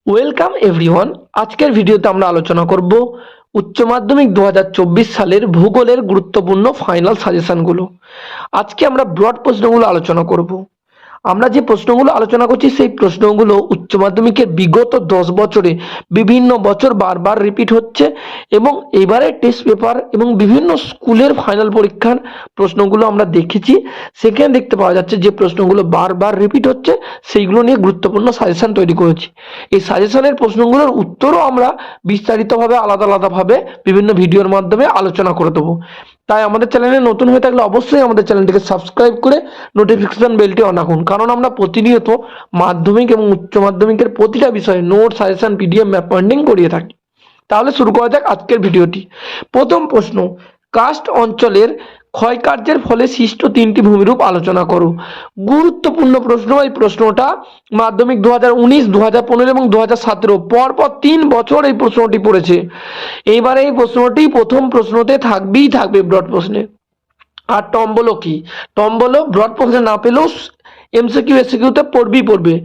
Welcome everyone. আজকের ভিডিওতে আমরা আলোচনা করব উচ্চ মাধ্যমিক 2024 সালের ভূগোলের গুরুত্বপূর্ণ ফাইনাল সাজেশনগুলো। আজকে আমরা ব্রড প্রশ্নগুলো আলোচনা করব। আমরা যে প্রশ্নগুলো আলোচনা করছি সেই প্রশ্নগুলো উচ্চ মাধ্যমিকের বিগত 10 বছরে বিভিন্ন বছর বারবার রিপিট হচ্ছে এবং এবারে টেস্ট পেপার এবং বিভিন্ন স্কুলের ফাইনাল পরীক্ষার প্রশ্নগুলো আমরা দেখেছি। সেখানে দেখতে পাওয়া যাচ্ছে যে প্রশ্নগুলো বারবার রিপিট হচ্ছে সেইগুলো নিয়ে গুরুত্বপূর্ণ সাজেশন তৈরি করেছি। এই সাজেশনের প্রশ্নগুলোর উত্তরও আমরা বিস্তারিতভাবে আলাদা আলাদাভাবে বিভিন্ন ভিডিওর মাধ্যমে আলোচনা করে দেবো। তাই আমাদের চ্যানেলে নতুন হয়ে থাকলে অবশ্যই আমাদের চ্যানেলটিকে সাবস্ক্রাইব করে নোটিফিকেশন বেলটি অন রাখুন, কারণ আমরা প্রতিনিয়ত মাধ্যমিক এবং উচ্চ মাধ্যমিকের প্রতিটা বিষয়ে note, suggestion, PDF, map pointing করিয়ে থাকি। তাহলে শুরু করা যাক আজকের ভিডিওটি। প্রথম প্রশ্ন, কাস্ট অঞ্চলের ক্ষয়কার্যের ফলে সৃষ্ট তিনটি ভূমিরূপ আলোচনা করো। গুরুত্বপূর্ণ প্রশ্ন। এই প্রশ্নটা মাধ্যমিক 2019, 2015 এবং 2017 পরপর 3 বছর এই প্রশ্নটি পড়েছে। এইবারে এই প্রশ্নটি প্রথম প্রশ্নতে থাকবে ব্রড প্রশ্নে। আর টম্বলো কি? টম্বলো ব্রড প্রশ্নে না পেলেও এমসিকিউ এসিকিউতে পড়বে।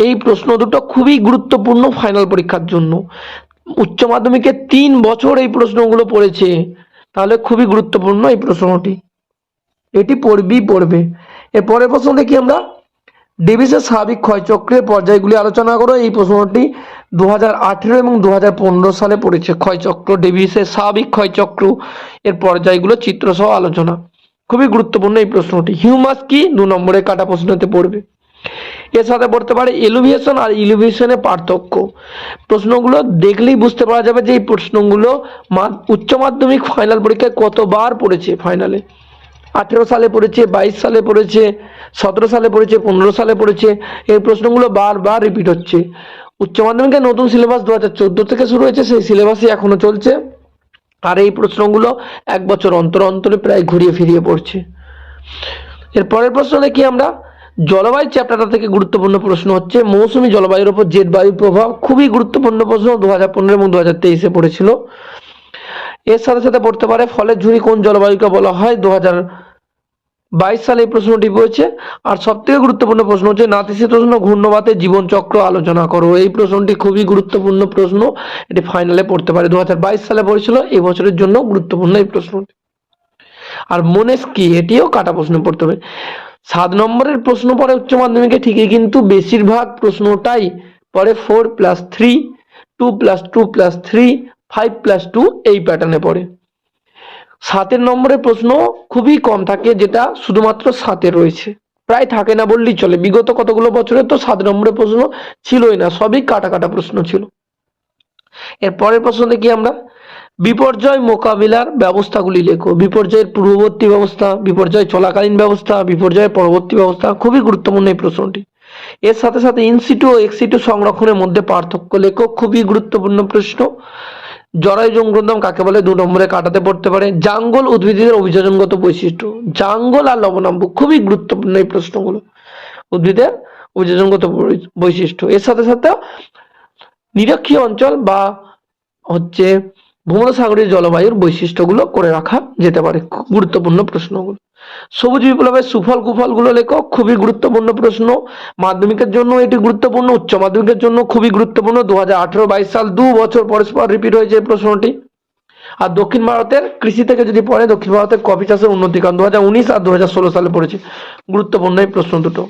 এই প্রশ্ন দুটো খুবই গুরুত্বপূর্ণ ফাইনাল পরীক্ষার জন্য। উচ্চ মাধ্যমিকে 3 বছর এই প্রশ্নগুলো পড়েছে, তাহলে খুবই গুরুত্বপূর্ণ এই প্রশ্নটি, এটি পড়বে। এর পরের প্রশ্ন দেখি আমরা। ডেভিসের স্বাভাবিক ক্ষয়চক্রের পর্যায়গুলি আলোচনা করো। এই প্রশ্নটি 2018 এবং 2015 সালে পড়েছে। ক্ষয়চক্র, ডেভিসের স্বাভাবিক ক্ষয়চক্র এর পর্যায়গুলো চিত্রসহ আলোচনা। খুবই গুরুত্বপূর্ণ এই প্রশ্নটি। হিউমাস কি? 2 নম্বরে কাটা প্রশ্নতে পড়বে। এর সাথে পড়তে পারে এলিভেশন আর ইলিভেশনের পার্থক্য। প্রশ্নগুলো দেখলেই বুঝতে পারা যাবে যে এই প্রশ্নগুলো উচ্চ মাধ্যমিক ফাইনাল পরীক্ষায় কতবার পড়েছে। ফাইনালে 18 সালে পড়েছে, 22 সালে পড়েছে, 17 সালে পড়েছে, 15 সালে পড়েছে। এই প্রশ্নগুলো বারবার রিপিট হচ্ছে। উচ্চ মাধ্যমিকের নতুন সিলেবাস 2014 থেকে শুরু হয়েছে, সেই সিলেবাসই এখনো চলছে। আর এই প্রশ্নগুলো 1 বছর অন্তরে প্রায় ঘুরিয়ে ফিরিয়ে পড়ছে। এর পরের প্রশ্ন দেখি আমরা। জলবায়ু চ্যাপ্টারটা থেকে গুরুত্বপূর্ণ প্রশ্ন হচ্ছে মৌসুমী জলবায়ুর উপর জেট বায়ুর প্রভাব। খুবই গুরুত্বপূর্ণ প্রশ্ন, 2015 এবং 2023 পড়েছিল। এর সাথে সাথে পড়তে পারে ফলের ঝুড়ি কোন জলবায়ুকে বলা হয়। 2022 সালে এই প্রশ্নটি পড়েছে। আর সব থেকে গুরুত্বপূর্ণ প্রশ্ন হচ্ছে নাতিশীতোষ্ণ ঘূর্ণবাতের জীবনচক্র আলোচনা করো। এই প্রশ্নটি খুবই গুরুত্বপূর্ণ প্রশ্ন, এটি ফাইনালে পড়তে পারে। 2022 সালে পড়েছিল, এই বছরের জন্য গুরুত্বপূর্ণ এই প্রশ্নটি। আর মনেস কি? এটিও কাটা প্রশ্ন পড়তে হবে। 7 নম্বরের প্রশ্ন পড়ে উচ্চ মাধ্যমিকে ঠিকই, কিন্তু বেশিরভাগ প্রশ্নটাই পড়ে 4+3, 2+2+3, 5+2 এই প্যাটার্নে পড়ে। 7 নম্বরের প্রশ্ন খুবই কম থাকে, যেটা শুধুমাত্র 7 রয়েছে, প্রায় থাকে না বললেই চলে। বিগত কতগুলো বছরে তো 7 নম্বরের প্রশ্ন ছিলই না, সবই কাটা প্রশ্ন ছিল। এর পরের প্রশ্ন দেখি আমরা। বিপর্যয় মোকাবিলার ব্যবস্থাগুলি লেখো। বিপর্যয়ের পূর্ববর্তী ব্যবস্থা, বিপর্যয় চলাকালীন ব্যবস্থা, বিপর্যয়ের পরবর্তী ব্যবস্থা। খুবই গুরুত্বপূর্ণ এই প্রশ্নটি। এর সাথে সাথে ইনসিটু ও এক্সিটু সংরক্ষণের মধ্যে পার্থক্য লেখো। খুবই গুরুত্বপূর্ণ প্রশ্ন। জরায়ু জঙ্গলদম কাকে বলে? 2 নম্বরে কাটাতে পড়তে পারে। জাঙ্গল উদ্ভিদের অভিযোজনগত বৈশিষ্ট্য। জাঙ্গল আর লবণাম্ব খুবই গুরুত্বপূর্ণ এই প্রশ্নগুলো, উদ্ভিদের অভিযোজনগত বৈশিষ্ট্য। এর সাথে সাথে নিরক্ষীয় অঞ্চল বা হচ্ছে ভূমধ্যসাগরীয় জলবায়ুর বৈশিষ্ট্যগুলো করে রাখা যেতে পারে। গুরুত্বপূর্ণ প্রশ্নগুলো। সবুজ বিপ্লবের সুফল কুফলগুলো লেখো। খুবই গুরুত্বপূর্ণ প্রশ্ন, মাধ্যমিকের জন্য এটি গুরুত্বপূর্ণ, উচ্চ মাধ্যমিকের জন্য খুবই গুরুত্বপূর্ণ। 2018-22 সাল 2 বছর পরস্পর রিপিট হয়েছে এই প্রশ্নটি। আর দক্ষিণ ভারতের কৃষি থেকে যদি পড়ে, দক্ষিণ ভারতের কফি চাষের উন্নতি কারণ 2019 আর 2016 সালে পড়েছে। গুরুত্বপূর্ণ এই প্রশ্ন দুটো।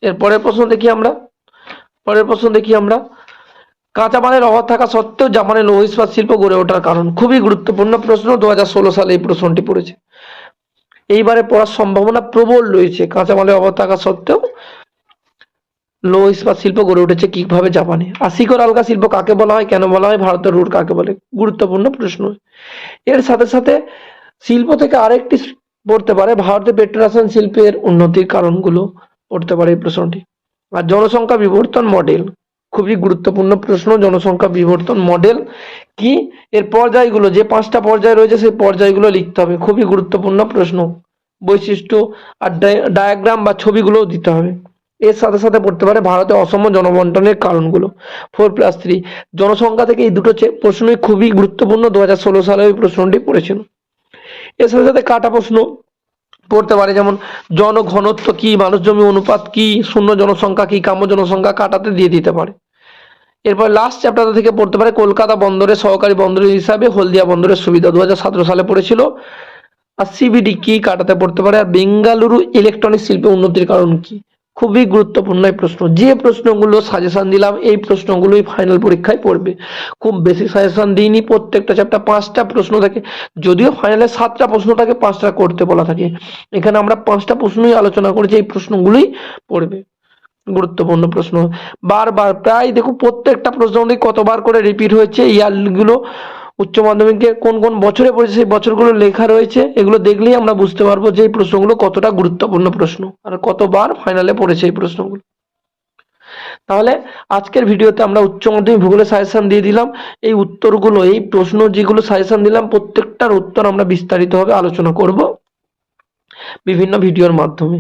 এর পরের প্রশ্ন দেখি আমরা। কাঁচামালের অভাব থাকা সত্ত্বেও জাপানের লৌহ ইস্পাত শিল্প গড়ে ওঠার কারণ। খুবই গুরুত্বপূর্ণ প্রশ্ন, 2016 সালে এই প্রশ্নটি পড়েছে। এইবারে পড়ার সম্ভাবনা প্রবল রয়েছে। কাঁচামালের অভাব থাকা সত্ত্বেও লৌহ ইস্পাত শিল্প গড়ে উঠেছে কিভাবে জাপানে। আর শিকড় আলগা শিল্প কাকে বলা হয়, কেন বলা হয়, ভারতের রুট কাকে বলে। গুরুত্বপূর্ণ প্রশ্ন। এর সাথে সাথে শিল্প থেকে আরেকটি পড়তে পারে, ভারতের পেট্রোরাসায়ন শিল্পের উন্নতির কারণগুলো পড়তে পারে এই প্রশ্নটি। আর জনসংখ্যা বিবর্তন মডেল, খুবই গুরুত্বপূর্ণ প্রশ্ন। জনসংখ্যা বিবর্তন মডেল কি, এর পর্যায়গুলো, যে 5টা পর্যায় রয়েছে সেই পর্যায়গুলো লিখতে হবে। খুবই গুরুত্বপূর্ণ প্রশ্ন। বৈশিষ্ট্য আর ডায়াগ্রাম বা ছবিগুলোও দিতে হবে। এর সাথে সাথে পড়তে পারে ভারতে অসম জনবন্টনের কারণগুলো। 4+3 জনসংখ্যা থেকে এই দুটো প্রশ্নই খুবই গুরুত্বপূর্ণ। 2016 সালে ওই প্রশ্নটি পড়েছিল। এর সাথে সাথে কাটা প্রশ্ন পড়তে পারে, যেমন জনঘনত্ব কি, মানুষ জমি অনুপাত কি, শূন্য জনসংখ্যা কি, কাম্য জনসংখ্যা কাটাতে দিয়ে দিতে পারে। এরপর লাস্ট চ্যাপ্টার থেকে পড়তে পারে কলকাতা বন্দরের সহকারী বন্দর হিসাবে হলদিয়া বন্দরের সুবিধা 2017 সালে পড়েছিল। আর সিবিডি কি কাটাতে পড়তে পারে, আর বেঙ্গালুরু ইলেকট্রনিক শিল্পে উন্নতির কারণ কি। খুবই গুরুত্বপূর্ণ এই প্রশ্ন, যে প্রশ্নগুলো সাজেশন দিলাম এই প্রশ্নগুলোই ফাইনাল পরীক্ষায় পড়বে। খুব বেশি সাজেশন দিইনি, প্রত্যেকটা চ্যাপ্টার 5টা প্রশ্ন থাকে, যদিও ফাইনালে 7টা প্রশ্ন থাকে, 5টা করতে বলা থাকে। এখানে আমরা 5টা প্রশ্নই আলোচনা করেছি, এই প্রশ্নগুলোই পড়বে। গুরুত্বপূর্ণ প্রশ্ন, বারবার প্রায় দেখো প্রত্যেকটা প্রশ্নগুলি কতবার করে রিপিট হয়েছে, ইয়ারগুলো উচ্চ মাধ্যমিকে কোন কোন বছরে পড়েছে সেই বছরগুলো লেখা রয়েছে। এগুলো দেখলেই আমরা বুঝতে পারবো যে এই প্রশ্নগুলো কতটা গুরুত্বপূর্ণ প্রশ্ন আর কতবার ফাইনালে পড়েছে এই প্রশ্নগুলো। তাহলে আজকের ভিডিওতে আমরা উচ্চ মাধ্যমিক ভূগোলের সাজেশন দিয়ে দিলাম। এই উত্তরগুলো, এই প্রশ্ন যেগুলো সাজেশন দিলাম প্রত্যেকটার উত্তর আমরা বিস্তারিতভাবে আলোচনা করব বিভিন্ন ভিডিওর মাধ্যমে।